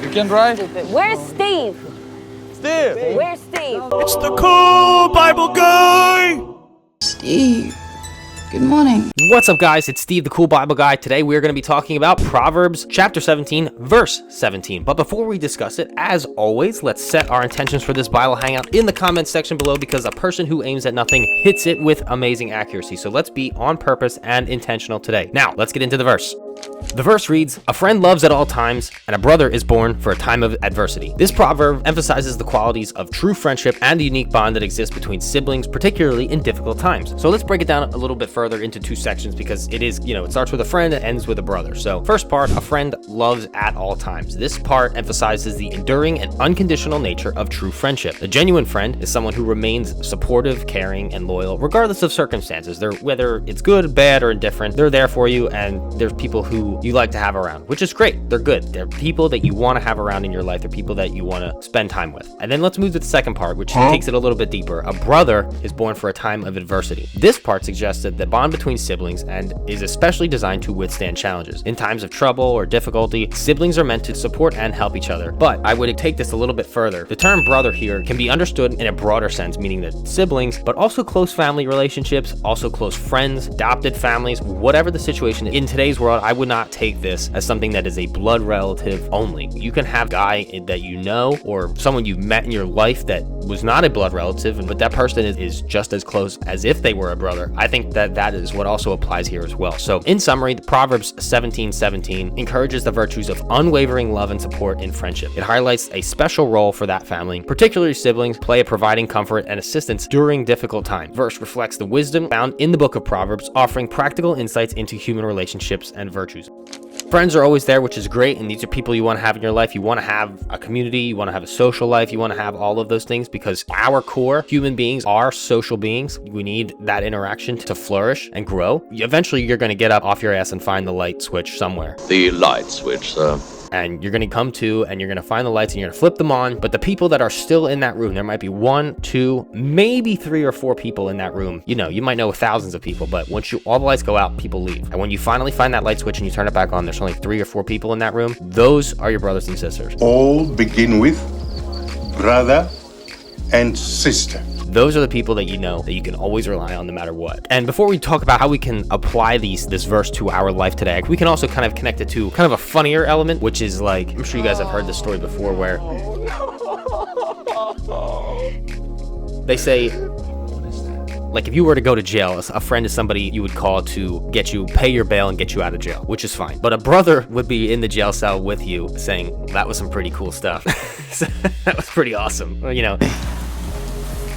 You can drive? Where's Steve? Steve! Where's Steve? It's the cool Bible guy! Steve, good morning. What's up, guys? It's Steve, the cool Bible guy. Today we are going to be talking about Proverbs chapter 17, verse 17. But before we discuss it, as always, let's set our intentions for this Bible hangout in the comments section below, because a person who aims at nothing hits it with amazing accuracy. So let's be on purpose and intentional today. Now, let's get into the verse. The verse reads, "A friend loves at all times, and a brother is born for a time of adversity." This proverb emphasizes the qualities of true friendship and the unique bond that exists between siblings, particularly in difficult times. So let's break it down a little bit further into two sections, because it is, it starts with a friend and ends with a brother. So first part, a friend loves at all times. This part emphasizes the enduring and unconditional nature of true friendship. A genuine friend is someone who remains supportive, caring, and loyal, regardless of circumstances. Whether it's good, bad, or indifferent, they're there for you, and there's people who you like to have around, which is great. They're good. They're people that you want to have around in your life. They're people that you want to spend time with. And then let's move to the second part, which takes it a little bit deeper. A brother is born for a time of adversity. This part suggests that the bond between siblings and is especially designed to withstand challenges. In times of trouble or difficulty, siblings are meant to support and help each other. But I would take this a little bit further. The term brother here can be understood in a broader sense, meaning that siblings, but also close family relationships, also close friends, adopted families, whatever the situation is. In today's world, I would not take this as something that is a blood relative only. You can have a guy that you know or someone you've met in your life that was not a blood relative, but that person is just as close as if they were a brother. I think that is what also applies here as well. So in summary, the Proverbs 17:17 encourages the virtues of unwavering love and support in friendship. It highlights a special role for that family, particularly siblings play a providing comfort and assistance during difficult times. Verse reflects the wisdom found in the book of Proverbs, offering practical insights into human relationships and virtues. Friends are always there, which is great, and these are people you want to have in your life. You want to have a community, you want to have a social life, you want to have all of those things, because our core human beings are social beings. We need that interaction to flourish and grow. Eventually, you're going to get up off your ass and find the light switch somewhere. The light switch, sir. And you're going to come to, and you're going to find the lights, and you're going to flip them on. But the people that are still in that room, there might be 1, 2, maybe 3 or 4 people in that room. You might know thousands of people, but once all the lights go out, people leave. And when you finally find that light switch and you turn it back on, there's only 3 or 4 people in that room. Those are your brothers and sisters. All begin with brother and sister. Those are the people that you know that you can always rely on no matter what. And before we talk about how we can apply this verse to our life today, we can also kind of connect it to kind of a funnier element, which is like, I'm sure you guys have heard this story before, where they say, like, if you were to go to jail, a friend is somebody you would call to pay your bail and get you out of jail, which is fine. But a brother would be in the jail cell with you saying, that was some pretty cool stuff. That was pretty awesome.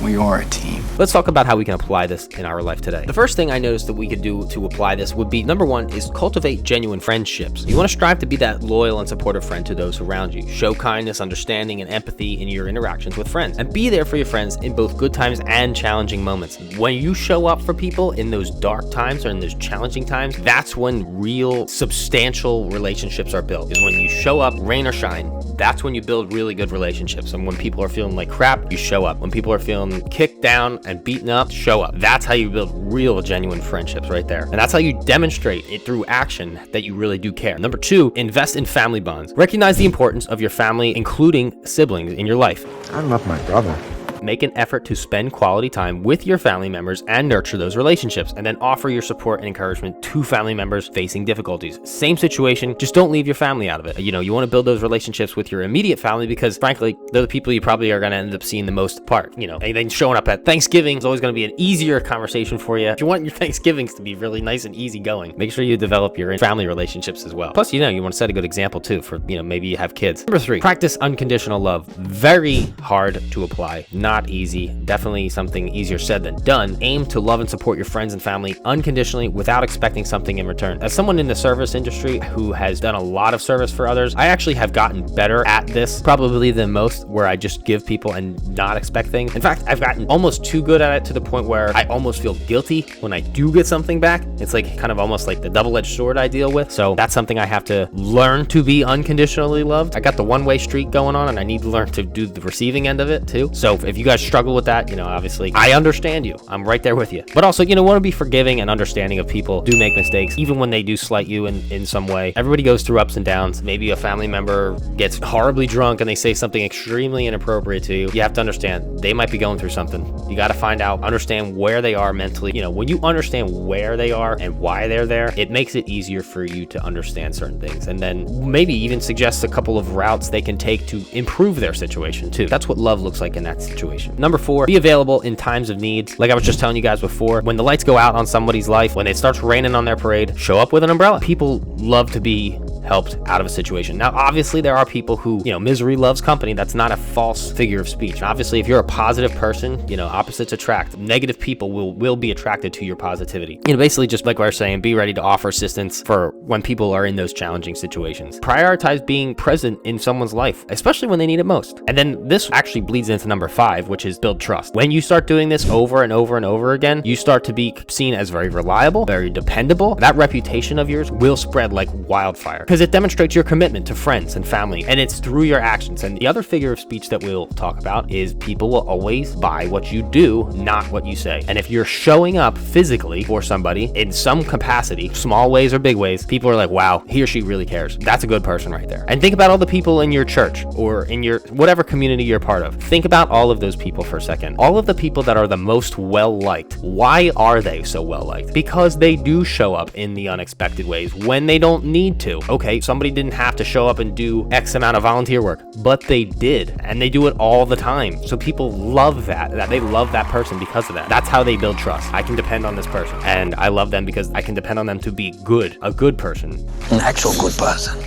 We are a team. Let's talk about how we can apply this in our life today. The first thing I noticed that we could do to apply this would be, number one, is cultivate genuine friendships. You want to strive to be that loyal and supportive friend to those around you. Show kindness, understanding, and empathy in your interactions with friends. And be there for your friends in both good times and challenging moments. When you show up for people in those dark times or in those challenging times, that's when real substantial relationships are built. Is when you show up, rain or shine. That's when you build really good relationships. And when people are feeling like crap, you show up. When people are feeling kicked down and beaten up, show up. That's how you build real, genuine friendships right there. And that's how you demonstrate it through action that you really do care. Number 2, invest in family bonds. Recognize the importance of your family, including siblings, in your life. I love my brother. Make an effort to spend quality time with your family members and nurture those relationships, and then offer your support and encouragement to family members facing difficulties. Same situation, just don't leave your family out of it. You want to build those relationships with your immediate family, because frankly, they're the people you probably are going to end up seeing the most apart. And then showing up at Thanksgiving is always going to be an easier conversation for you. If you want your Thanksgivings to be really nice and easy going, make sure you develop your family relationships as well. Plus, you want to set a good example too for, maybe you have kids. Number 3, practice unconditional love. Very hard to apply. Not easy, definitely something easier said than done. Aim to love and support your friends and family unconditionally without expecting something in return. As someone in the service industry who has done a lot of service for others, I actually have gotten better at this probably than most, where I just give people and not expect things. In fact, I've gotten almost too good at it to the point where I almost feel guilty when I do get something back. It's like kind of almost like the double-edged sword I deal with. So that's something I have to learn to be unconditionally loved. I got the one-way streak going on, and I need to learn to do the receiving end of it too. So if you guys struggle with that, obviously I understand you. I'm right there with you. But also, want to be forgiving and understanding of people do make mistakes, even when they do slight you in some way. Everybody goes through ups and downs. Maybe a family member gets horribly drunk and they say something extremely inappropriate to you. You have to understand they might be going through something. You got to find out, understand where they are mentally. When you understand where they are and why they're there, it makes it easier for you to understand certain things, and then maybe even suggest a couple of routes they can take to improve their situation too. That's what love looks like in that situation. Number 4, be available in times of needs. Like I was just telling you guys before, when the lights go out on somebody's life, when it starts raining on their parade, show up with an umbrella. People love to be helped out of a situation. Now, obviously, there are people who, misery loves company. That's not a false figure of speech. And obviously, if you're a positive person, opposites attract. Negative people will be attracted to your positivity. Basically, just like we were saying, be ready to offer assistance for when people are in those challenging situations. Prioritize being present in someone's life, especially when they need it most. And then this actually bleeds into number 5, which is build trust. When you start doing this over and over and over again, you start to be seen as very reliable, very dependable. That reputation of yours will spread like wildfire, because it demonstrates your commitment to friends and family, and it's through your actions. And the other figure of speech that we'll talk about is people will always buy what you do, not what you say. And if you're showing up physically for somebody in some capacity, small ways or big ways, people are like, wow, he or she really cares. That's a good person right there. And think about all the people in your church or in your whatever community you're part of. Think about all of those people for a second. All of the people that are the most well-liked. Why are they so well-liked? Because they do show up in the unexpected ways when they don't need to. Okay, somebody didn't have to show up and do X amount of volunteer work, but they did, and they do it all the time. So people love that they love that person because of that. That's how they build trust. I can depend on this person, and I love them because I can depend on them to be good, a good person. An actual good person.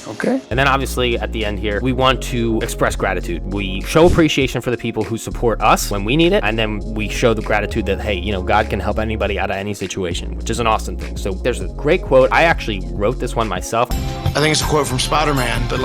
Okay. And then obviously at the end here, we want to express gratitude. We show appreciation for the people who support us when we need it, and then we show the gratitude that, hey, God can help anybody out of any situation, which is an awesome thing. So there's a great quote. I actually wrote this one myself. I think it's a quote from Spider-Man, but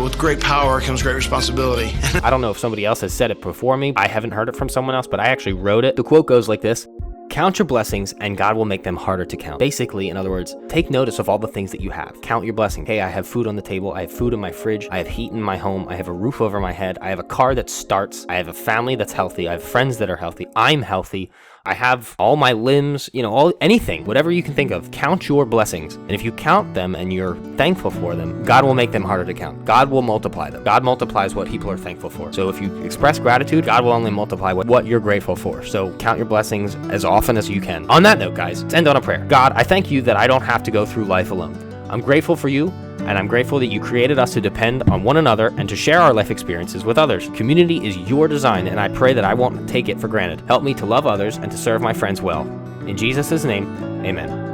with great power comes great responsibility. I don't know if somebody else has said it before me. I haven't heard it from someone else, but I actually wrote it. The quote goes like this: count your blessings and God will make them harder to count. Basically, in other words, take notice of all the things that you have. Count your blessing. Hey, I have food on the table. I have food in my fridge. I have heat in my home. I have a roof over my head. I have a car that starts. I have a family that's healthy. I have friends that are healthy. I'm healthy. I have all my limbs, anything, whatever you can think of. Count your blessings. And if you count them and you're thankful for them, God will make them harder to count. God will multiply them. God multiplies what people are thankful for. So if you express gratitude, God will only multiply what you're grateful for. So count your blessings as often as you can. On that note, guys, let's end on a prayer. God, I thank you that I don't have to go through life alone. I'm grateful for you, and I'm grateful that you created us to depend on one another and to share our life experiences with others. Community is your design, and I pray that I won't take it for granted. Help me to love others and to serve my friends well. In Jesus' name, amen.